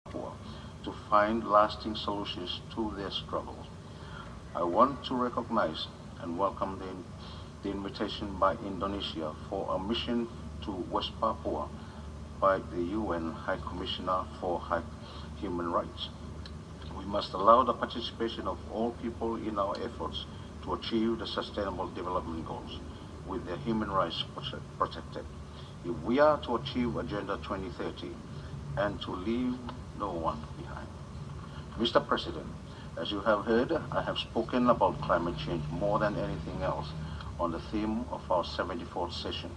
Papua to find lasting solutions to their struggles. I want to recognize and welcome the invitation by Indonesia for a mission to West Papua by the UN High Commissioner for Human Rights. We must allow the participation of all people in our efforts to achieve the Sustainable Development Goals with their human rights protected. If we are to achieve Agenda 2030 and to leave no one behind. Mr. President, as you have heard, I have spoken about climate change more than anything else on the theme of our 74th session.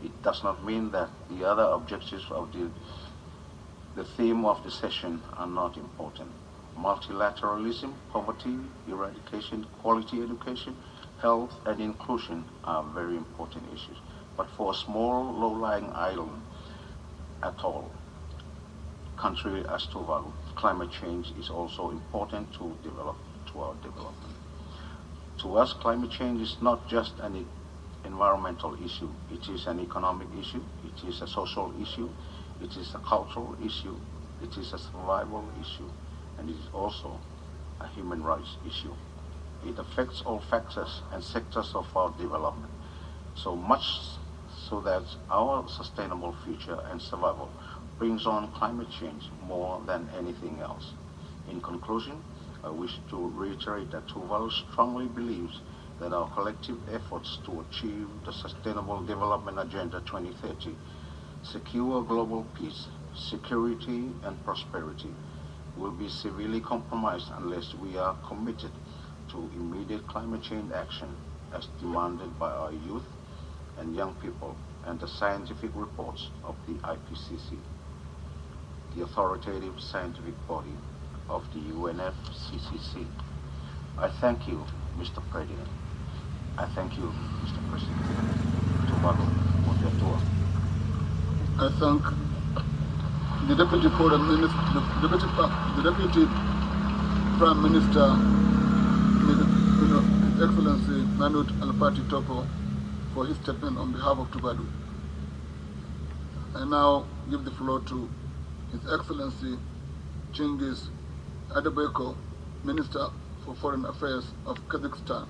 It does not mean that the other objectives of the theme of the session are not important. Multilateralism, poverty, eradication, quality education, health, and inclusion are very important issues. But for a small, low-lying island atoll country as Tuvalu, climate change is also important to our development. To us, climate change is not just an environmental issue. It is an economic issue. It is a social issue. It is a cultural issue. It is a survival issue. And it is also a human rights issue. It affects all factors and sectors of our development, so much so that our sustainable future and survival brings on climate change more than anything else. In conclusion, I wish to reiterate that Tuvalu strongly believes that our collective efforts to achieve the Sustainable Development Agenda 2030, secure global peace, security, and prosperity will be severely compromised unless we are committed to immediate climate change action as demanded by our youth and young people and the scientific reports of the IPCC, the authoritative scientific body of the UNFCCC. I thank you, Mr. President. I thank you, Mr. President. Tuvalu Bawah. I thank the Deputy Foreign Minister, the Deputy Prime Minister, His Excellency Manut Alpati Topo, for his statement on behalf of Tuvalu. I now give the floor to His Excellency Chingis Adebeko, Minister for Foreign Affairs of Kazakhstan.